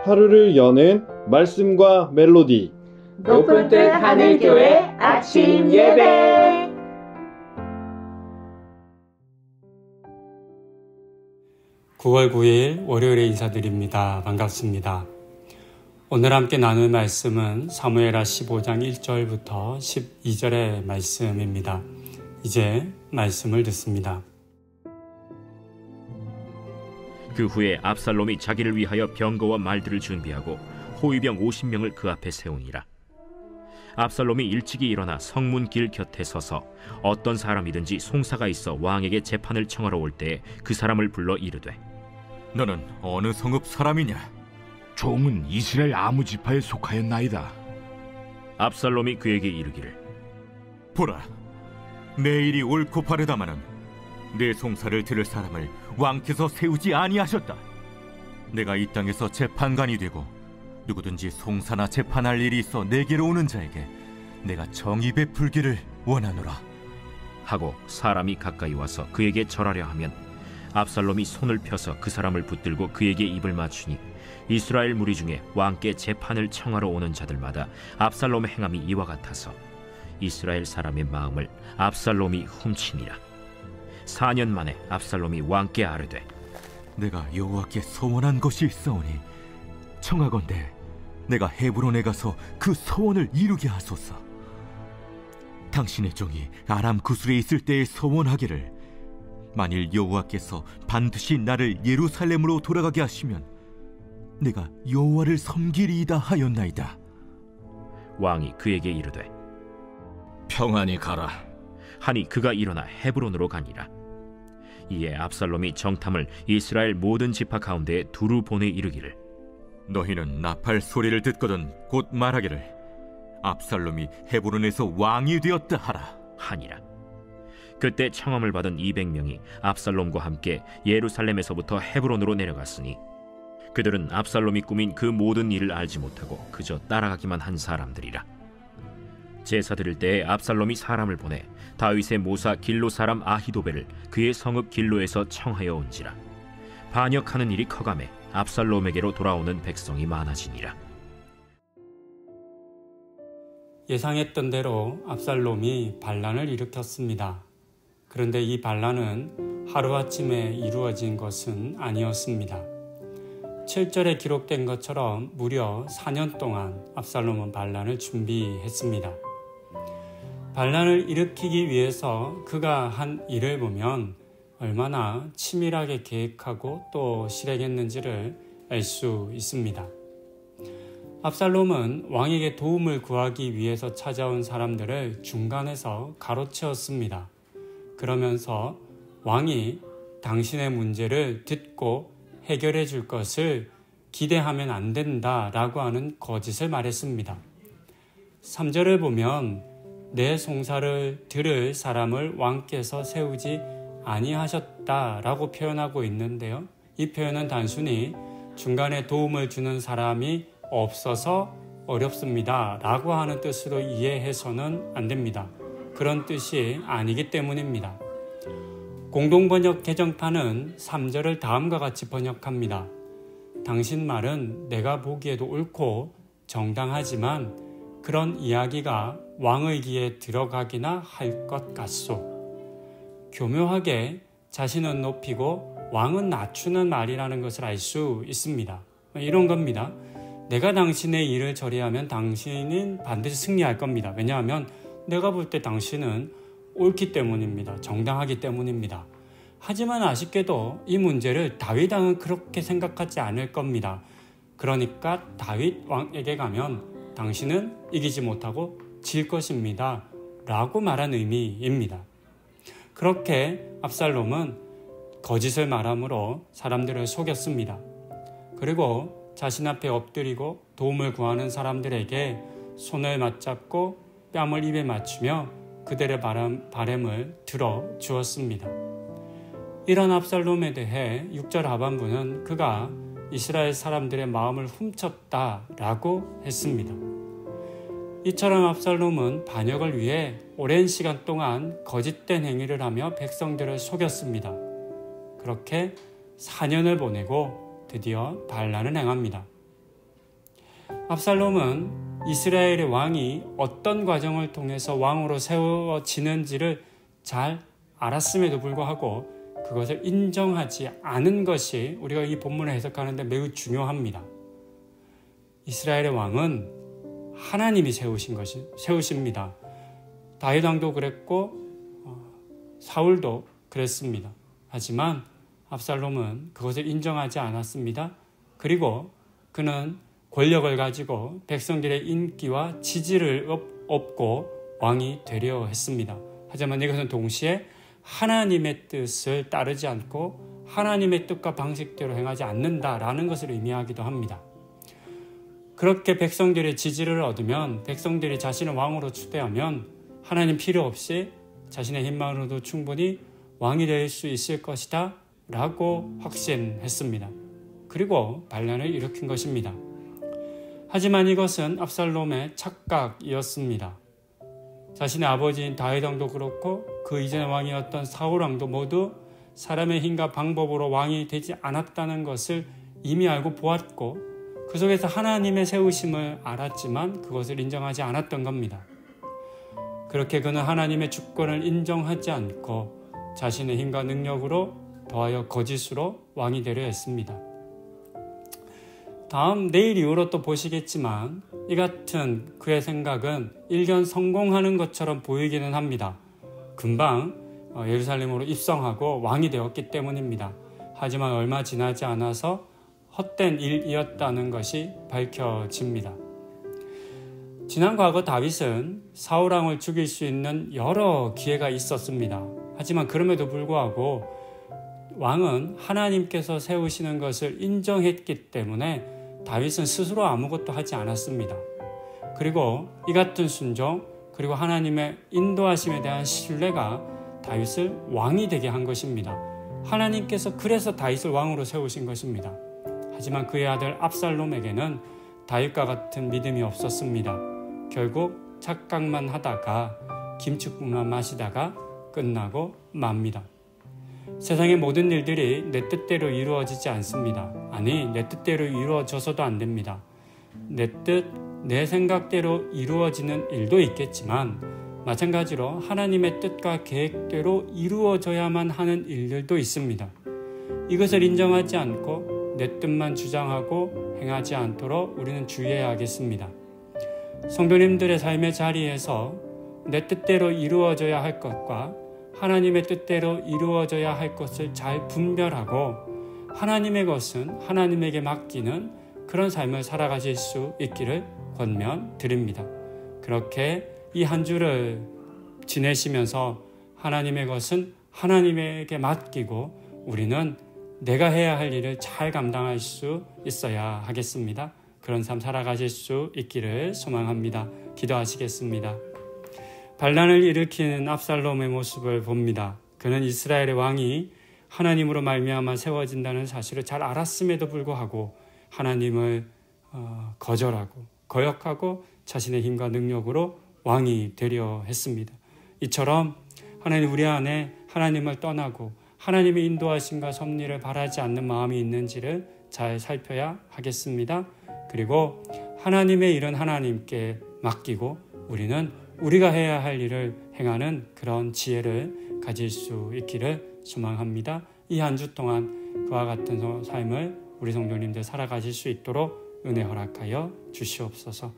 하루를 여는 말씀과 멜로디 높은 뜻 하늘교회 아침 예배. (9월 9일) 월요일에 인사드립니다. 반갑습니다. 오늘 함께 나눌 말씀은 사무엘하 15장 1절부터 12절의 말씀입니다. 이제 말씀을 듣습니다. 그 후에 압살롬이 자기를 위하여 병거와 말들을 준비하고 호위병 50명을 그 앞에 세우니라. 압살롬이 일찍이 일어나 성문 길 곁에 서서 어떤 사람이든지 송사가 있어 왕에게 재판을 청하러 올 때에 그 사람을 불러 이르되, 너는 어느 성읍 사람이냐? 종은 이스라엘 아무 지파에 속하였나이다. 압살롬이 그에게 이르기를, 보라, 내 일이 옳고 바르다마는 내 송사를 들을 사람을 왕께서 세우지 아니하셨다. 내가 이 땅에서 재판관이 되고 누구든지 송사나 재판할 일이 있어 내게로 오는 자에게 내가 정의 베풀기를 원하노라 하고 사람이 가까이 와서 그에게 절하려 하면 압살롬이 손을 펴서 그 사람을 붙들고 그에게 입을 맞추니 이스라엘 무리 중에 왕께 재판을 청하러 오는 자들마다 압살롬의 행함이 이와 같아서 이스라엘 사람의 마음을 압살롬이 훔치니라. 4년 만에 압살롬이 왕께 아뢰되, 내가 여호와께 소원한 것이 있사오니 청하건대 내가 헤브론에 가서 그 소원을 이루게 하소서. 당신의 종이 아람 구술에 있을 때에 소원하기를, 만일 여호와께서 반드시 나를 예루살렘으로 돌아가게 하시면 내가 여호와를 섬기리이다 하였나이다. 왕이 그에게 이르되, 평안히 가라 하니 그가 일어나 헤브론으로 가니라. 이에 압살롬이 정탐을 이스라엘 모든 지파 가운데에 두루 보내 이르기를, 너희는 나팔 소리를 듣거든 곧 말하기를, 압살롬이 헤브론에서 왕이 되었다 하라 하니라. 그때 청함을 받은 200명이 압살롬과 함께 예루살렘에서부터 헤브론으로 내려갔으니 그들은 압살롬이 꾸민 그 모든 일을 알지 못하고 그저 따라가기만 한 사람들이라. 제사 드릴 때에 압살롬이 사람을 보내 다윗의 모사 길로 사람 아히도벨을 그의 성읍 길로에서 청하여 온지라. 반역하는 일이 커가매 압살롬에게로 돌아오는 백성이 많아지니라. 예상했던 대로 압살롬이 반란을 일으켰습니다. 그런데 이 반란은 하루아침에 이루어진 것은 아니었습니다. 7절에 기록된 것처럼 무려 4년 동안 압살롬은 반란을 준비했습니다. 반란을 일으키기 위해서 그가 한 일을 보면 얼마나 치밀하게 계획하고 또 실행했는지를 알 수 있습니다. 압살롬은 왕에게 도움을 구하기 위해서 찾아온 사람들을 중간에서 가로채웠습니다. 그러면서 왕이 당신의 문제를 듣고 해결해 줄 것을 기대하면 안 된다라고 하는 거짓을 말했습니다. 3절을 보면 내 송사를 들을 사람을 왕께서 세우지 아니하셨다라고 표현하고 있는데요. 이 표현은 단순히 중간에 도움을 주는 사람이 없어서 어렵습니다 라고 하는 뜻으로 이해해서는 안 됩니다. 그런 뜻이 아니기 때문입니다. 공동번역 개정판은 3절을 다음과 같이 번역합니다. 당신 말은 내가 보기에도 옳고 정당하지만 그런 이야기가 왕의 귀에 들어가기나 할 것 같소. 교묘하게 자신은 높이고 왕은 낮추는 말이라는 것을 알 수 있습니다. 이런 겁니다. 내가 당신의 일을 처리하면 당신은 반드시 승리할 겁니다. 왜냐하면 내가 볼 때 당신은 옳기 때문입니다. 정당하기 때문입니다. 하지만 아쉽게도 이 문제를 다윗 왕은 그렇게 생각하지 않을 겁니다. 그러니까 다윗 왕에게 가면 당신은 이기지 못하고 질 것입니다 라고 말한 의미입니다. 그렇게 압살롬은 거짓을 말함으로 사람들을 속였습니다. 그리고 자신 앞에 엎드리고 도움을 구하는 사람들에게 손을 맞잡고 뺨을 입에 맞추며 그들의 바램을 들어주었습니다. 이런 압살롬에 대해 6절 하반부는 그가 이스라엘 사람들의 마음을 훔쳤다라고 했습니다. 이처럼 압살롬은 반역을 위해 오랜 시간 동안 거짓된 행위를 하며 백성들을 속였습니다. 그렇게 4년을 보내고 드디어 반란을 행합니다. 압살롬은 이스라엘의 왕이 어떤 과정을 통해서 왕으로 세워지는지를 잘 알았음에도 불구하고 그것을 인정하지 않은 것이 우리가 이 본문을 해석하는데 매우 중요합니다. 이스라엘의 왕은 하나님이 세우십니다. 다윗 왕도 그랬고 사울도 그랬습니다. 하지만 압살롬은 그것을 인정하지 않았습니다. 그리고 그는 권력을 가지고 백성들의 인기와 지지를 얻고 왕이 되려 했습니다. 하지만 이것은 동시에 하나님의 뜻을 따르지 않고 하나님의 뜻과 방식대로 행하지 않는다라는 것을 의미하기도 합니다. 그렇게 백성들의 지지를 얻으면, 백성들이 자신을 왕으로 추대하면 하나님 필요 없이 자신의 힘만으로도 충분히 왕이 될 수 있을 것이다 라고 확신했습니다. 그리고 반란을 일으킨 것입니다. 하지만 이것은 압살롬의 착각이었습니다. 자신의 아버지인 다윗 왕도 그렇고 그 이전의 왕이었던 사울 왕도 모두 사람의 힘과 방법으로 왕이 되지 않았다는 것을 이미 알고 보았고 그 속에서 하나님의 세우심을 알았지만 그것을 인정하지 않았던 겁니다. 그렇게 그는 하나님의 주권을 인정하지 않고 자신의 힘과 능력으로 더하여 거짓으로 왕이 되려 했습니다. 다음 내일 이후로 또 보시겠지만 이 같은 그의 생각은 일견 성공하는 것처럼 보이기는 합니다. 금방 예루살렘으로 입성하고 왕이 되었기 때문입니다. 하지만 얼마 지나지 않아서 헛된 일이었다는 것이 밝혀집니다. 지난 과거 다윗은 사울 왕을 죽일 수 있는 여러 기회가 있었습니다. 하지만 그럼에도 불구하고 왕은 하나님께서 세우시는 것을 인정했기 때문에 다윗은 스스로 아무것도 하지 않았습니다. 그리고 이 같은 순종 그리고 하나님의 인도하심에 대한 신뢰가 다윗을 왕이 되게 한 것입니다. 하나님께서 그래서 다윗을 왕으로 세우신 것입니다. 하지만 그의 아들 압살롬에게는 다윗과 같은 믿음이 없었습니다. 결국 착각만 하다가 김치국만 마시다가 끝나고 맙니다. 세상의 모든 일들이 내 뜻대로 이루어지지 않습니다. 아니, 내 뜻대로 이루어져서도 안 됩니다. 내 뜻, 내 생각대로 이루어지는 일도 있겠지만 마찬가지로 하나님의 뜻과 계획대로 이루어져야만 하는 일들도 있습니다. 이것을 인정하지 않고 내 뜻만 주장하고 행하지 않도록 우리는 주의해야 하겠습니다. 성도님들의 삶의 자리에서 내 뜻대로 이루어져야 할 것과 하나님의 뜻대로 이루어져야 할 것을 잘 분별하고 하나님의 것은 하나님에게 맡기는 그런 삶을 살아가실 수 있기를 권면드립니다. 그렇게 이 한 주를 지내시면서 하나님의 것은 하나님에게 맡기고 우리는 내가 해야 할 일을 잘 감당할 수 있어야 하겠습니다. 그런 삶 살아가실 수 있기를 소망합니다. 기도하시겠습니다. 반란을 일으키는 압살롬의 모습을 봅니다. 그는 이스라엘의 왕이 하나님으로 말미암아 세워진다는 사실을 잘 알았음에도 불구하고 하나님을 거절하고 거역하고 자신의 힘과 능력으로 왕이 되려 했습니다. 이처럼 하나님 우리 안에 하나님을 떠나고 하나님의 인도하심과 섭리를 바라지 않는 마음이 있는지를 잘 살펴야 하겠습니다. 그리고 하나님의 일은 하나님께 맡기고 우리는 우리가 해야 할 일을 행하는 그런 지혜를 가질 수 있기를 소망합니다. 이 한 주 동안 그와 같은 삶을 우리 성도님들 살아가실 수 있도록 은혜 허락하여 주시옵소서.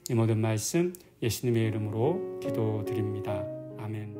이 모든 말씀 예수님의 이름으로 기도드립니다. 아멘.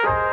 안녕.